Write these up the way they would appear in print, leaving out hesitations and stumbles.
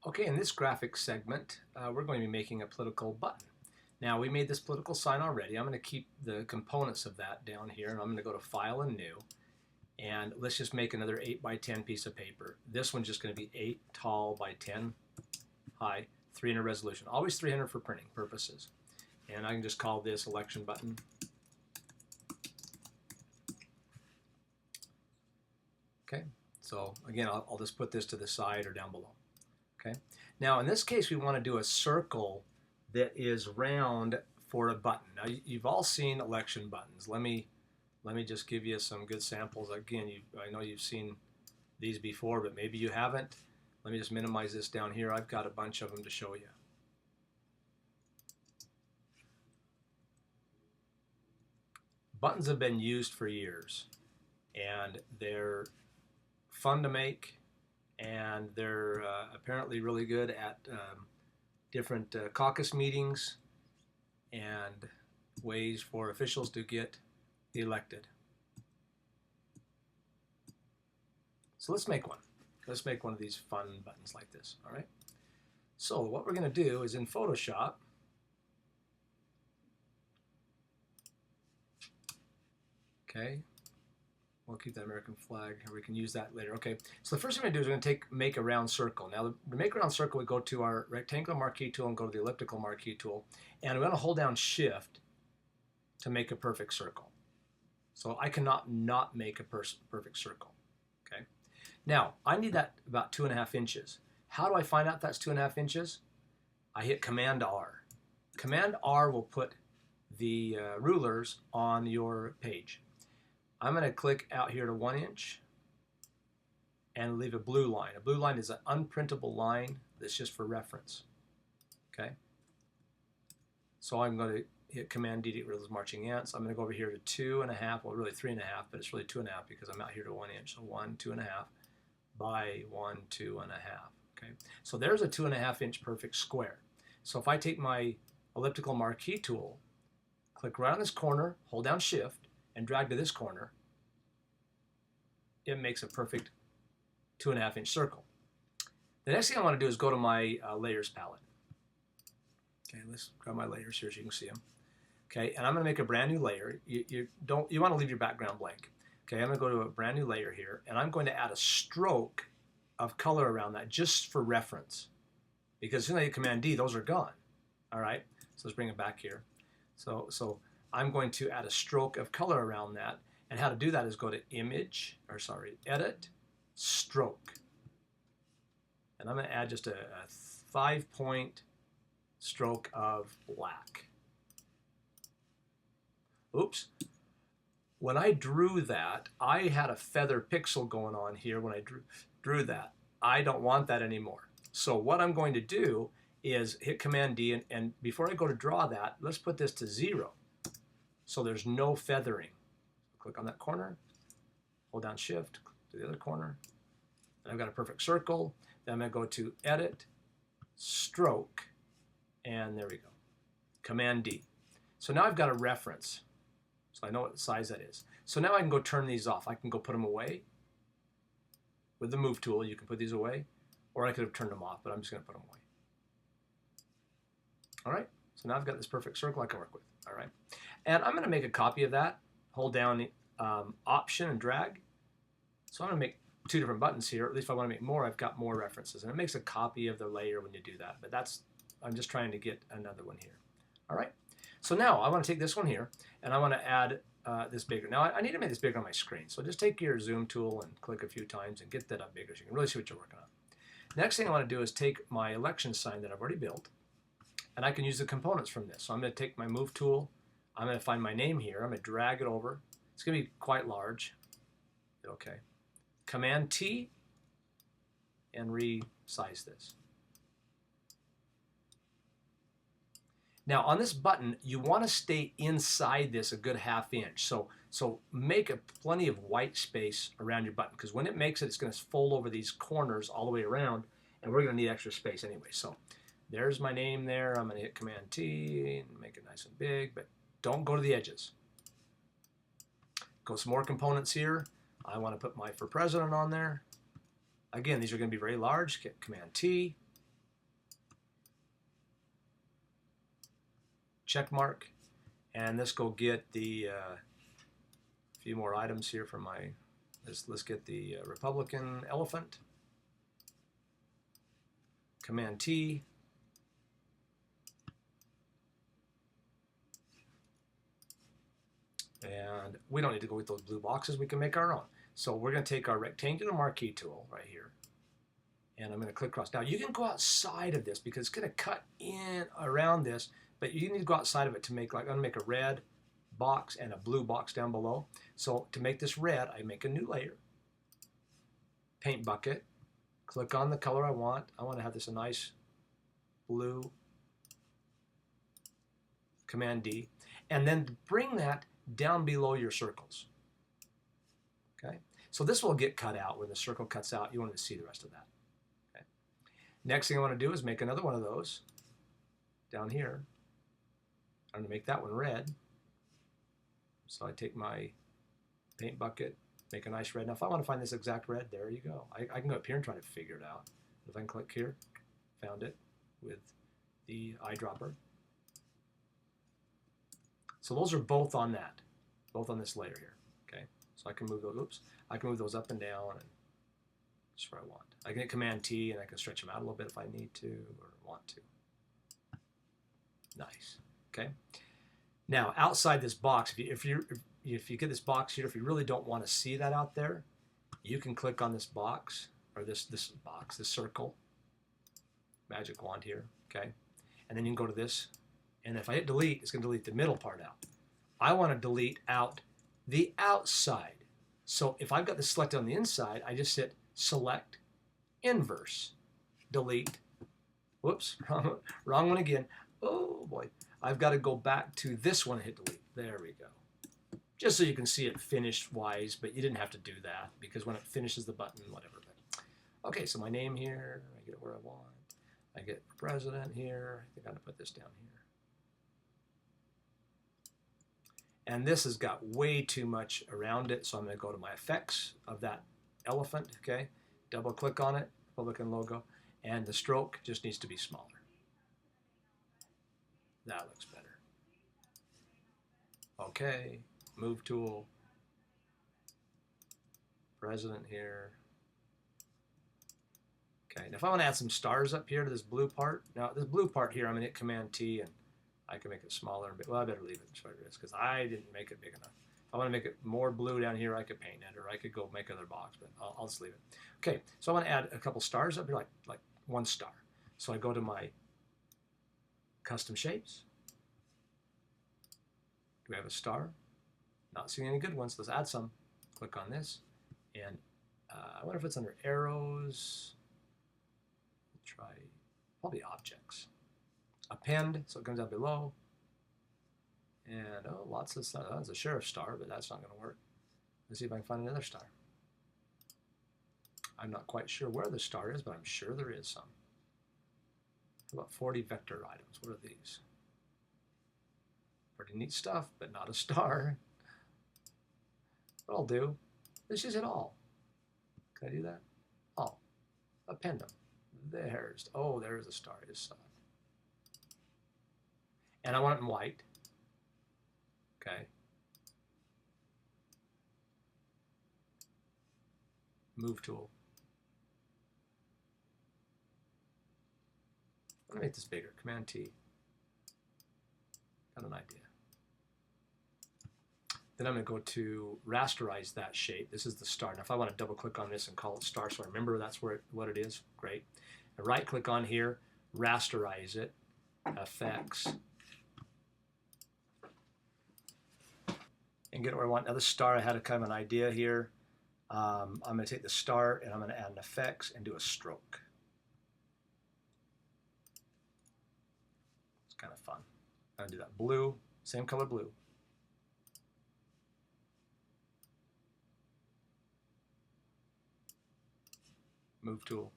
Okay, in this graphic segment, we're going to be making a political button. Now, we made this political sign already. I'm going to keep the components of that down here, and I'm going to go to File and New, and let's just make another 8 by 10 piece of paper. This one's just going to be 8 tall by 10 high, 300 resolution. Always 300 for printing purposes. And I can just call this election button. Okay, so again, I'll just put this to the side or down below. Okay. Now in this case we want to do a circle that is round for a button. Now you've all seen election buttons. Let me just give you some good samples. Again, I know you've seen these before, but maybe you haven't. Let me just minimize this down here. I've got a bunch of them to show you. Buttons have been used for years, and they're fun to make, and they're apparently really good at different caucus meetings and ways for officials to get elected. So let's make one. Let's make one of these fun buttons like this, all right? So what we're going to do is in Photoshop, okay, we'll keep that American flag, or we can use that later. Okay, so the first thing we're going to do is we're going to make a round circle. Now, to make a round circle, we go to our rectangular marquee tool and go to the elliptical marquee tool, and we're going to hold down Shift to make a perfect circle. So I cannot not make a perfect circle. Okay. Now, I need that about 2.5 inches. How do I find out that's 2.5 inches? I hit Command R. Command R will put the rulers on your page. I'm going to click out here to 1 inch and leave a blue line. A blue line is an unprintable line that's just for reference. Okay. So I'm going to hit Command D to get rid of those marching ants. I'm going to go over here to 2.5, well really 3.5, but it's really 2.5 because I'm out here to 1 inch. So 1, 2.5 by 1, 2.5. Okay. So there's a 2.5 inch perfect square. So if I take my elliptical marquee tool, click right on this corner, hold down Shift, and drag to this corner, it makes a perfect 2.5 inch circle. The next thing I want to do is go to my layers palette. Okay, let's grab my layers here so you can see them. Okay, and I'm going to make a brand new layer. You want to leave your background blank. Okay, I'm going to go to a brand new layer here, and I'm going to add a stroke of color around that just for reference. Because as soon as I hit Command D, those are gone. All right, so let's bring it back here. So I'm going to add a stroke of color around that, and how to do that is go to Edit, Stroke. And I'm going to add just a 5-point stroke of black. Oops. When I drew that, I had a feather pixel going on here when I drew that. I don't want that anymore. So what I'm going to do is hit Command D, and before I go to draw that, let's put this to 0. So there's no feathering. Click on that corner, hold down Shift, to the other corner, and I've got a perfect circle. Then I'm going to go to Edit, Stroke, and there we go. Command D. So now I've got a reference. So I know what size that is. So now I can go turn these off. I can go put them away. With the Move tool, you can put these away, or I could have turned them off, but I'm just going to put them away. All right, so now I've got this perfect circle I can work with. All right, and I'm going to make a copy of that. Hold down Option and drag. So I'm going to make 2 different buttons here. At least if I want to make more, I've got more references, and it makes a copy of the layer when you do that. But I'm just trying to get another one here. All right. So now I want to take this one here, and I want to add this bigger. Now I need to make this bigger on my screen. So just take your zoom tool and click a few times and get that up bigger so you can really see what you're working on. Next thing I want to do is take my election sign that I've already built, and I can use the components from this. So I'm going to take my Move tool. I'm going to find my name here. I'm going to drag it over. It's going to be quite large. Okay. Command T and resize this. Now on this button, you want to stay inside this a good 1/2 inch. So make plenty of white space around your button, because when it makes it, it's going to fold over these corners all the way around, and we're going to need extra space anyway. So there's my name there. I'm going to hit Command T and make it nice and big, but don't go to the edges. Go some more components here. I want to put my For President on there. Again, these are going to be very large. Hit Command T. check mark, and let's go get the few more items here from my, let's get the Republican elephant, Command T, and we don't need to go with those blue boxes, we can make our own. So we're going to take our rectangular marquee tool right here, and I'm going to click across. Now you can go outside of this because it's going to cut in around this, but you need to go outside of it to make, like, I'm going to make a red box and a blue box down below. So to make this red, I make a new layer, paint bucket, click on the color I want. I want to have this a nice blue, Command D, and then bring that down below your circles. Okay, so this will get cut out when the circle cuts out. You want to see the rest of that. Okay. Next thing I want to do is make another one of those down here. I'm going to make that one red. So I take my paint bucket, make a nice red. Now if I want to find this exact red, there you go. I can go up here and try to figure it out. If I can click here, found it with the eyedropper. So those are both on that, both on this layer here. Okay, so I can move those. Oops, I can move those up and down, and just where I want. I can hit Command T, and I can stretch them out a little bit if I need to or want to. Nice. Okay. Now outside this box, if you get this box here, if you really don't want to see that out there, you can click on this box, or this circle, magic wand here. Okay, and then you can go to this. And if I hit delete, it's going to delete the middle part out. I want to delete out the outside. So if I've got this selected on the inside, I just hit select, inverse, delete. Whoops, wrong one again. Oh boy, I've got to go back to this one and hit delete. There we go. Just so you can see it finished wise, but you didn't have to do that because when it finishes the button, whatever. But, okay, so my name here, I get it where I want. I get president here. I think I'm going to put this down here. And this has got way too much around it, so I'm going to go to my effects of that elephant, okay? Double click on it, Republican logo, and the stroke just needs to be smaller. That looks better. Okay, move tool, president here. Okay, now if I want to add some stars up here to this blue part, now this blue part here, I'm going to hit Command T, and I can make it smaller a bit. Well, I better leave it as it is because I didn't make it big enough. If I want to make it more blue down here, I could paint it, or I could go make another box, but I'll just leave it. Okay, so I want to add a couple stars up here, like one star. So I go to my custom shapes. Do we have a star? Not seeing any good ones. Let's add some. Click on this, and I wonder if it's under arrows. We'll try probably objects. Append, so it comes down below. And oh, lots of stuff. That's a sheriff star, but that's not going to work. Let's see if I can find another star. I'm not quite sure where the star is, but I'm sure there is some. How about 40 vector items? What are these? Pretty neat stuff, but not a star. But I'll do. Let's just hit all. Can I do that? All. Append them. There's a star. It's and I want it in white. Okay. Move tool. Let me make this bigger. Command T. Got an idea. Then I'm going to go to rasterize that shape. This is the star. Now if I want to double click on this and call it star so I remember that's what it is, great. And right click on here, rasterize it, effects, and get it where I want. Now the star, I had a kind of an idea here. I'm going to take the star and I'm going to add an effects and do a stroke. It's kind of fun. I'm going to do that blue, same color blue. Move tool.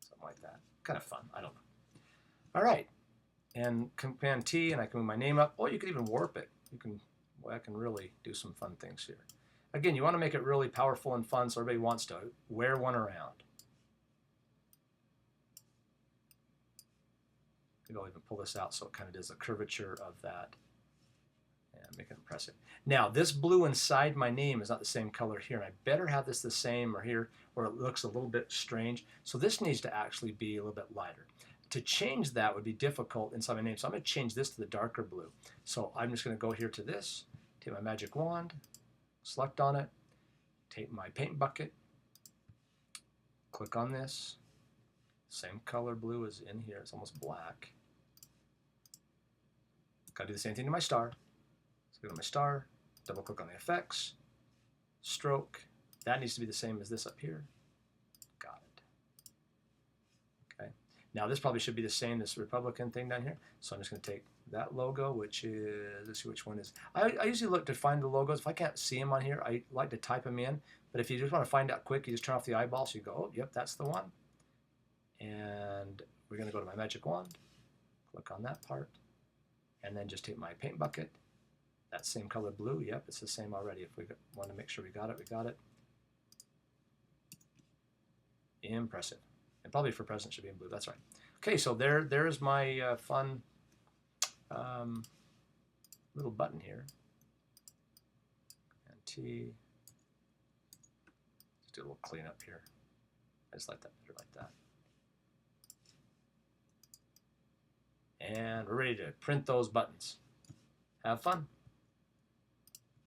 Something like that. Kind of fun. I don't know. All right. And Command T, and I can move my name up. Oh, you could even warp it. Boy, I can really do some fun things here. Again, you want to make it really powerful and fun so everybody wants to wear one around. Maybe I'll even pull this out so it kind of does the curvature of that and make it impressive. Now, this blue inside my name is not the same color here. And I better have this the same or here, or it looks a little bit strange. So this needs to actually be a little bit lighter. To change that would be difficult inside my name. So I'm going to change this to the darker blue. So I'm just going to go here to this, take my magic wand, select on it, take my paint bucket, click on this. Same color blue is in here. It's almost black. Got to do the same thing to my star. So go to my star, double click on the effects, stroke. That needs to be the same as this up here. Got it. Okay. Now this probably should be the same, this Republican thing down here. So I'm just going to take that logo, which is, let's see which one is. I usually look to find the logos. If I can't see them on here, I like to type them in. But if you just want to find out quick, you just turn off the eyeball. So you go, oh, yep, that's the one. And we're going to go to my magic wand, click on that part, and then just take my paint bucket. That same color blue, yep, it's the same already. If we want to make sure we got it, we got it. Impressive. And probably for present should be in blue, that's right. Okay, so there's my fun little button here. And T. Let's do a little cleanup here. I just like that better like that. And we're ready to print those buttons. Have fun.